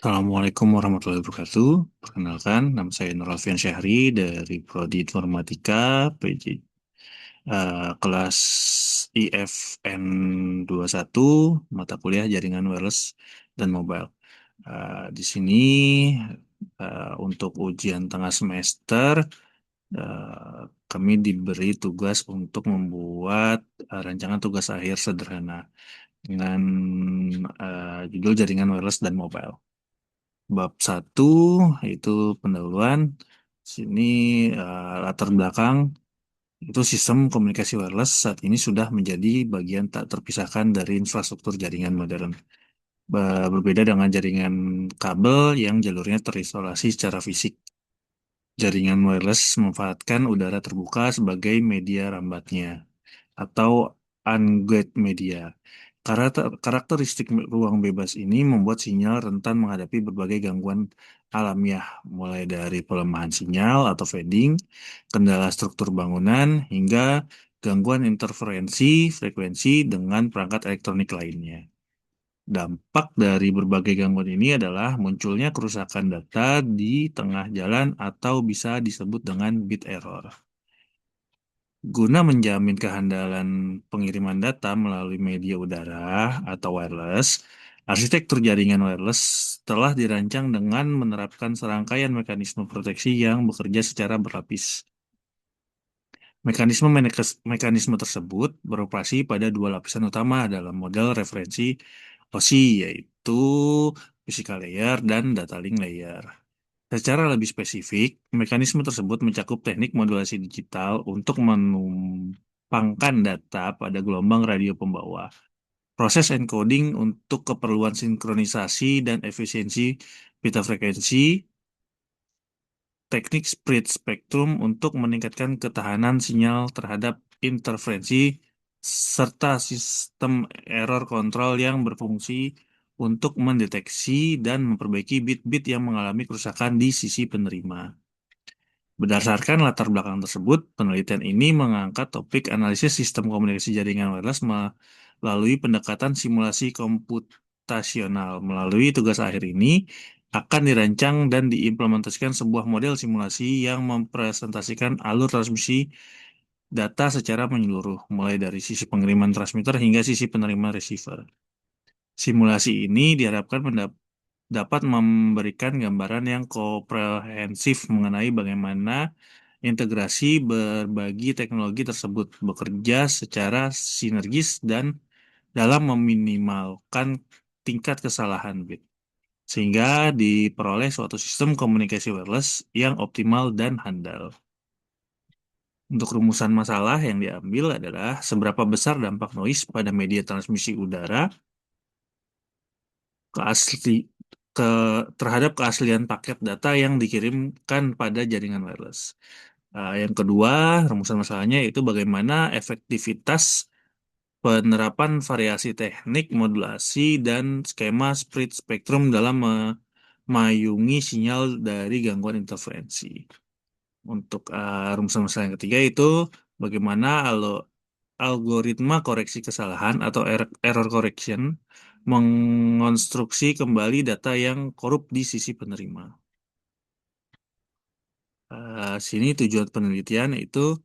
Assalamualaikum warahmatullahi wabarakatuh. Perkenalkan, nama saya Nur Alfian Syahri dari Prodi Informatika PJ, kelas IFN 21, mata kuliah Jaringan Wireless dan Mobile. Di sini untuk ujian tengah semester, kami diberi tugas untuk membuat rancangan tugas akhir sederhana dengan judul Jaringan Wireless dan Mobile. Bab satu itu pendahuluan. Sini latar belakang itu sistem komunikasi wireless saat ini sudah menjadi bagian tak terpisahkan dari infrastruktur jaringan modern. Berbeda dengan jaringan kabel yang jalurnya terisolasi secara fisik. Jaringan wireless memanfaatkan udara terbuka sebagai media rambatnya atau unguided media. Karakteristik ruang bebas ini membuat sinyal rentan menghadapi berbagai gangguan alamiah, mulai dari pelemahan sinyal atau fading, kendala struktur bangunan, hingga gangguan interferensi frekuensi dengan perangkat elektronik lainnya. Dampak dari berbagai gangguan ini adalah munculnya kerusakan data di tengah jalan atau bisa disebut dengan bit error. Guna menjamin kehandalan pengiriman data melalui media udara atau wireless, arsitektur jaringan wireless telah dirancang dengan menerapkan serangkaian mekanisme proteksi yang bekerja secara berlapis. Mekanisme tersebut beroperasi pada dua lapisan utama dalam model referensi OSI, yaitu physical layer dan data link layer. Secara lebih spesifik, mekanisme tersebut mencakup teknik modulasi digital untuk menumpangkan data pada gelombang radio pembawa, proses encoding untuk keperluan sinkronisasi dan efisiensi pita frekuensi, teknik spread spectrum untuk meningkatkan ketahanan sinyal terhadap interferensi, serta sistem error control yang berfungsi untuk mendeteksi dan memperbaiki bit-bit yang mengalami kerusakan di sisi penerima. Berdasarkan latar belakang tersebut, penelitian ini mengangkat topik analisis sistem komunikasi jaringan wireless melalui pendekatan simulasi komputasional. Melalui tugas akhir ini, akan dirancang dan diimplementasikan sebuah model simulasi yang mempresentasikan alur transmisi data secara menyeluruh, mulai dari sisi pengiriman transmitter hingga sisi penerima receiver. Simulasi ini diharapkan dapat memberikan gambaran yang komprehensif mengenai bagaimana integrasi berbagi teknologi tersebut bekerja secara sinergis dan dalam meminimalkan tingkat kesalahan bit, sehingga diperoleh suatu sistem komunikasi wireless yang optimal dan handal. Untuk rumusan masalah yang diambil adalah seberapa besar dampak noise pada media transmisi udara keasli ke terhadap keaslian paket data yang dikirimkan pada jaringan wireless. Yang kedua, rumusan masalahnya itu bagaimana efektivitas penerapan variasi teknik, modulasi, dan skema spread spektrum dalam memayungi sinyal dari gangguan interferensi. Untuk rumusan masalah yang ketiga itu bagaimana algoritma koreksi kesalahan atau error correction mengonstruksi kembali data yang korup di sisi penerima. Sini tujuan penelitian itu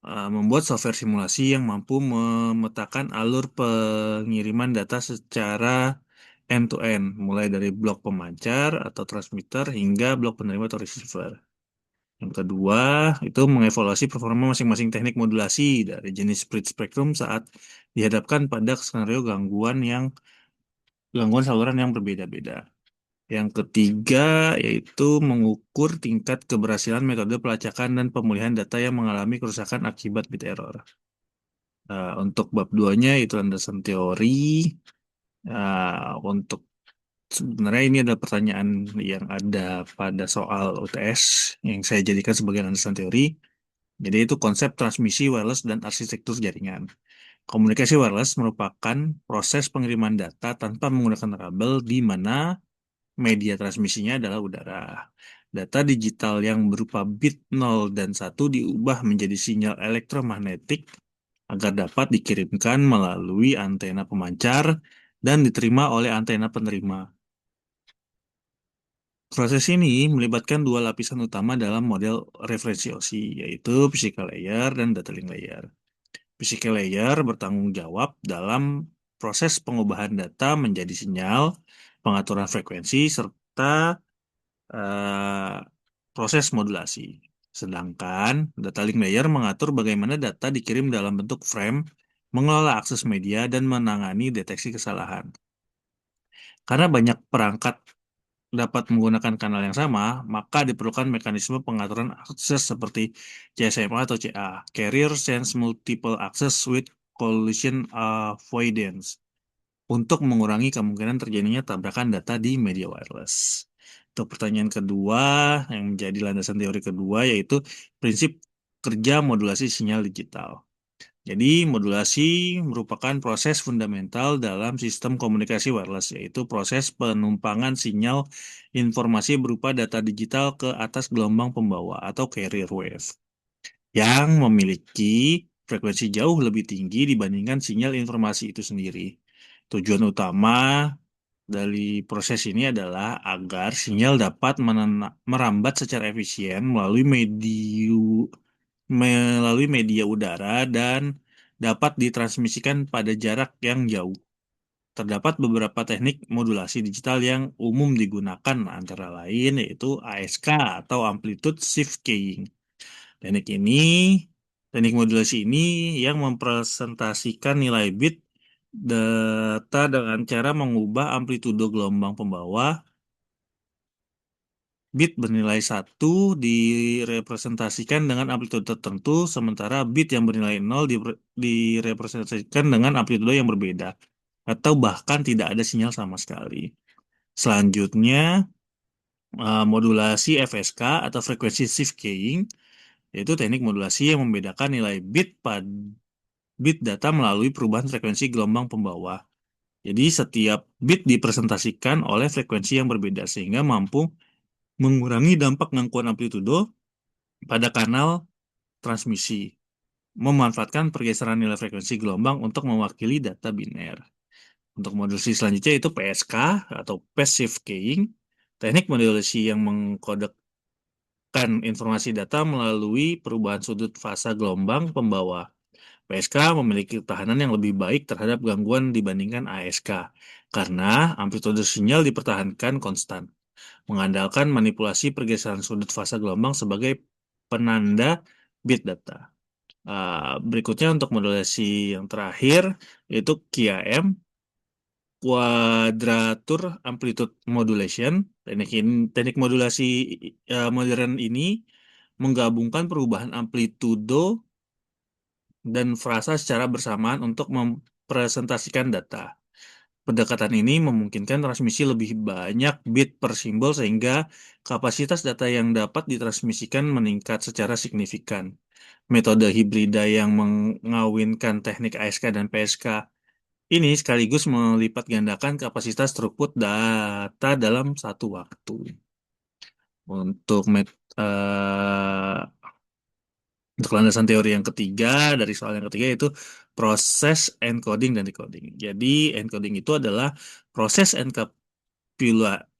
membuat software simulasi yang mampu memetakan alur pengiriman data secara end-to-end, mulai dari blok pemancar atau transmitter hingga blok penerima atau receiver. Yang kedua, itu mengevaluasi performa masing-masing teknik modulasi dari jenis split spectrum saat dihadapkan pada skenario gangguan saluran yang berbeda-beda. Yang ketiga, yaitu mengukur tingkat keberhasilan metode pelacakan dan pemulihan data yang mengalami kerusakan akibat bit error. Untuk bab 2-nya itu landasan teori. Untuk sebenarnya ini adalah pertanyaan yang ada pada soal UTS yang saya jadikan sebagai landasan teori. Jadi itu konsep transmisi wireless dan arsitektur jaringan. Komunikasi wireless merupakan proses pengiriman data tanpa menggunakan kabel di mana media transmisinya adalah udara. Data digital yang berupa bit 0 dan 1 diubah menjadi sinyal elektromagnetik agar dapat dikirimkan melalui antena pemancar dan diterima oleh antena penerima. Proses ini melibatkan dua lapisan utama dalam model referensi OSI, yaitu physical layer dan data link layer. Physical layer bertanggung jawab dalam proses pengubahan data menjadi sinyal, pengaturan frekuensi, serta eh, proses modulasi. Sedangkan data link layer mengatur bagaimana data dikirim dalam bentuk frame, mengelola akses media, dan menangani deteksi kesalahan. Karena banyak perangkat dapat menggunakan kanal yang sama, maka diperlukan mekanisme pengaturan akses seperti CSMA atau CA, Carrier Sense Multiple Access with Collision Avoidance, untuk mengurangi kemungkinan terjadinya tabrakan data di media wireless. Untuk pertanyaan kedua, yang menjadi landasan teori kedua, yaitu prinsip kerja modulasi sinyal digital. Jadi, modulasi merupakan proses fundamental dalam sistem komunikasi wireless, yaitu proses penumpangan sinyal informasi berupa data digital ke atas gelombang pembawa atau carrier wave, yang memiliki frekuensi jauh lebih tinggi dibandingkan sinyal informasi itu sendiri. Tujuan utama dari proses ini adalah agar sinyal dapat merambat secara efisien melalui media udara dan dapat ditransmisikan pada jarak yang jauh. Terdapat beberapa teknik modulasi digital yang umum digunakan, antara lain yaitu ASK atau Amplitude Shift Keying. Teknik ini, teknik modulasi ini yang mempresentasikan nilai bit data dengan cara mengubah amplitudo gelombang pembawa. Bit bernilai satu direpresentasikan dengan amplitudo tertentu, sementara bit yang bernilai 0 direpresentasikan dengan amplitudo yang berbeda, atau bahkan tidak ada sinyal sama sekali. Selanjutnya, modulasi FSK atau Frequency Shift Keying, yaitu teknik modulasi yang membedakan nilai bit data melalui perubahan frekuensi gelombang pembawa. Jadi setiap bit dipresentasikan oleh frekuensi yang berbeda sehingga mampu mengurangi dampak gangguan amplitudo pada kanal transmisi, memanfaatkan pergeseran nilai frekuensi gelombang untuk mewakili data biner. Untuk modulasi selanjutnya itu PSK atau Passive Keying, teknik modulasi yang mengkodekkan informasi data melalui perubahan sudut fasa gelombang pembawa. PSK memiliki ketahanan yang lebih baik terhadap gangguan dibandingkan ASK karena amplitudo sinyal dipertahankan konstan, mengandalkan manipulasi pergeseran sudut fasa gelombang sebagai penanda bit data. Berikutnya untuk modulasi yang terakhir yaitu QAM, Quadrature Amplitude Modulation. Teknik modulasi modern ini menggabungkan perubahan amplitudo dan frasa secara bersamaan untuk mempresentasikan data. Pendekatan ini memungkinkan transmisi lebih banyak bit per simbol sehingga kapasitas data yang dapat ditransmisikan meningkat secara signifikan. Metode hibrida yang mengawinkan teknik ASK dan PSK ini sekaligus melipat gandakan kapasitas throughput data dalam satu waktu. Untuk eh, untuk landasan teori yang ketiga, dari soal yang ketiga itu proses encoding dan decoding. Jadi encoding itu adalah proses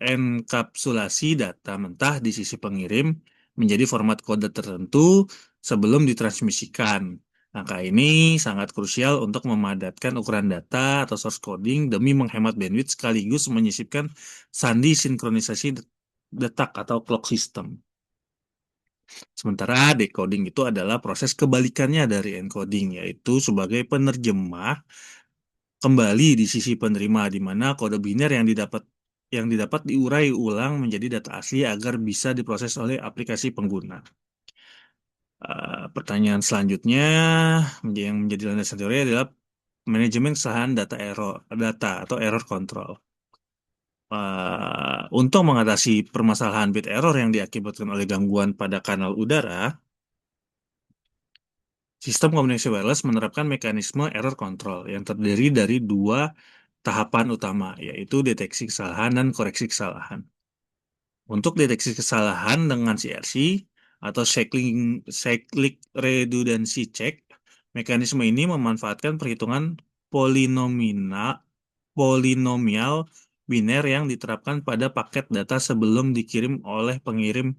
enkapsulasi data mentah di sisi pengirim menjadi format kode tertentu sebelum ditransmisikan. Angka ini sangat krusial untuk memadatkan ukuran data atau source coding demi menghemat bandwidth sekaligus menyisipkan sandi sinkronisasi detak atau clock system. Sementara decoding itu adalah proses kebalikannya dari encoding, yaitu sebagai penerjemah kembali di sisi penerima, di mana kode biner yang didapat diurai ulang menjadi data asli agar bisa diproses oleh aplikasi pengguna. Pertanyaan selanjutnya yang menjadi landasan teori adalah manajemen kesalahan data atau error control. Untuk mengatasi permasalahan bit error yang diakibatkan oleh gangguan pada kanal udara, sistem komunikasi wireless menerapkan mekanisme error control yang terdiri dari dua tahapan utama, yaitu deteksi kesalahan dan koreksi kesalahan. Untuk deteksi kesalahan dengan CRC atau cyclic redundancy check, mekanisme ini memanfaatkan perhitungan polinomial biner yang diterapkan pada paket data sebelum dikirim oleh pengirim.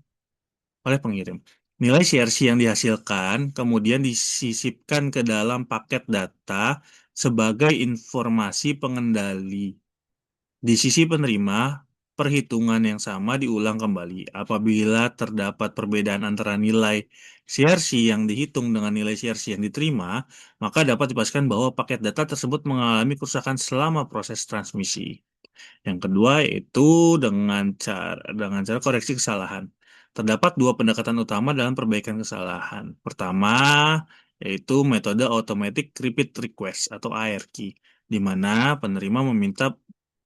Nilai CRC yang dihasilkan kemudian disisipkan ke dalam paket data sebagai informasi pengendali. Di sisi penerima, perhitungan yang sama diulang kembali. Apabila terdapat perbedaan antara nilai CRC yang dihitung dengan nilai CRC yang diterima, maka dapat dipastikan bahwa paket data tersebut mengalami kerusakan selama proses transmisi. Yang kedua yaitu dengan cara koreksi kesalahan. Terdapat dua pendekatan utama dalam perbaikan kesalahan. Pertama, yaitu metode Automatic Repeat Request atau ARQ, di mana penerima meminta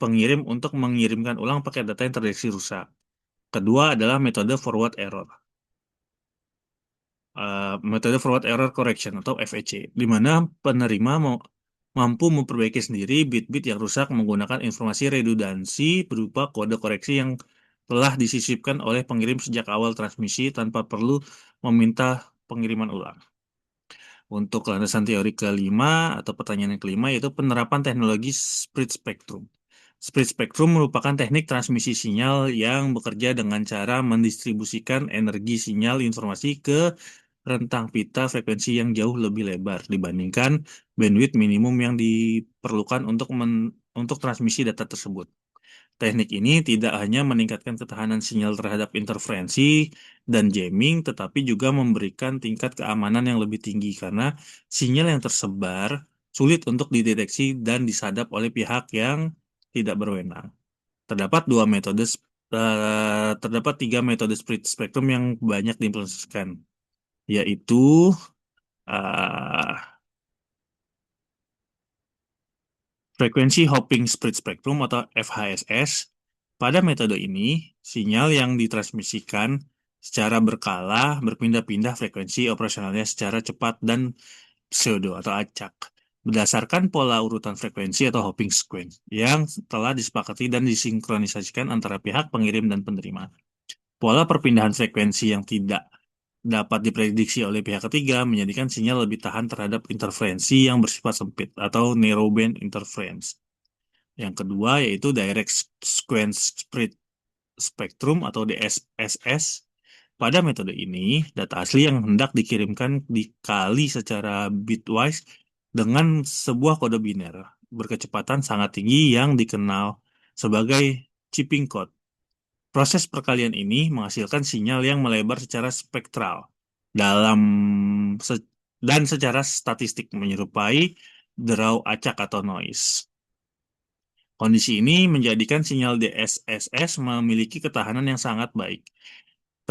pengirim untuk mengirimkan ulang paket data yang terdeteksi rusak. Kedua adalah metode Forward Error. Metode Forward Error Correction atau FEC, di mana penerima mampu memperbaiki sendiri bit-bit yang rusak menggunakan informasi redundansi berupa kode koreksi yang telah disisipkan oleh pengirim sejak awal transmisi tanpa perlu meminta pengiriman ulang. Untuk landasan teori kelima atau pertanyaan yang kelima yaitu penerapan teknologi split spectrum. Split spectrum merupakan teknik transmisi sinyal yang bekerja dengan cara mendistribusikan energi sinyal informasi ke rentang pita frekuensi yang jauh lebih lebar dibandingkan bandwidth minimum yang diperlukan untuk transmisi data tersebut. Teknik ini tidak hanya meningkatkan ketahanan sinyal terhadap interferensi dan jamming, tetapi juga memberikan tingkat keamanan yang lebih tinggi karena sinyal yang tersebar sulit untuk dideteksi dan disadap oleh pihak yang tidak berwenang. Terdapat dua metode, terdapat tiga metode split spectrum yang banyak diimplementasikan, yaitu eh, frekuensi hopping split spectrum atau FHSS. Pada metode ini, sinyal yang ditransmisikan secara berkala berpindah-pindah frekuensi operasionalnya secara cepat dan pseudo atau acak berdasarkan pola urutan frekuensi atau hopping sequence yang telah disepakati dan disinkronisasikan antara pihak pengirim dan penerima. Pola perpindahan frekuensi yang tidak dapat diprediksi oleh pihak ketiga menjadikan sinyal lebih tahan terhadap interferensi yang bersifat sempit atau narrowband interference. Yang kedua yaitu Direct Sequence Spread Spectrum atau DSSS. Pada metode ini, data asli yang hendak dikirimkan dikali secara bitwise dengan sebuah kode biner berkecepatan sangat tinggi yang dikenal sebagai chipping code. Proses perkalian ini menghasilkan sinyal yang melebar secara spektral dalam se- dan secara statistik menyerupai draw acak atau noise. Kondisi ini menjadikan sinyal DSSS memiliki ketahanan yang sangat baik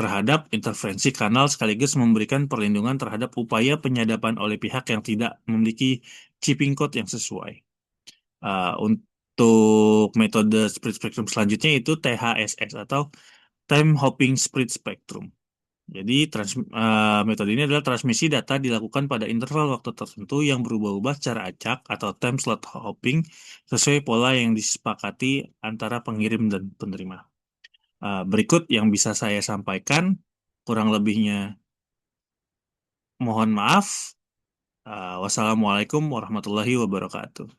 terhadap interferensi kanal sekaligus memberikan perlindungan terhadap upaya penyadapan oleh pihak yang tidak memiliki chipping code yang sesuai. Untuk metode split spectrum selanjutnya itu THSS atau Time Hopping Split Spectrum. Jadi metode ini adalah transmisi data dilakukan pada interval waktu tertentu yang berubah-ubah secara acak atau time slot hopping sesuai pola yang disepakati antara pengirim dan penerima. Berikut yang bisa saya sampaikan, kurang lebihnya mohon maaf. Wassalamualaikum warahmatullahi wabarakatuh.